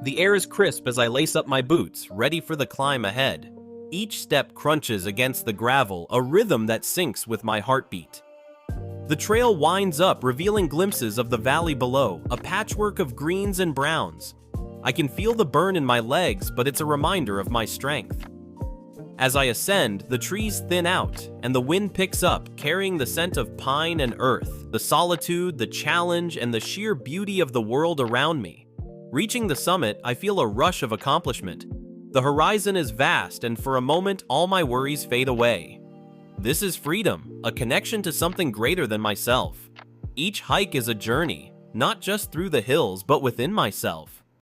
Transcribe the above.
The air is crisp as I lace up my boots, ready for the climb ahead. Each step crunches against the gravel, a rhythm that syncs with my heartbeat. The trail winds up, revealing glimpses of the valley below, a patchwork of greens and browns. I can feel the burn in my legs, but it's a reminder of my strength. As I ascend, the trees thin out, and the wind picks up, carrying the scent of pine and earth, the solitude, the challenge, and the sheer beauty of the world around me. Reaching the summit, I feel a rush of accomplishment. The horizon is vast, and for a moment, all my worries fade away. This is freedom, a connection to something greater than myself. Each hike is a journey, not just through the hills, but within myself.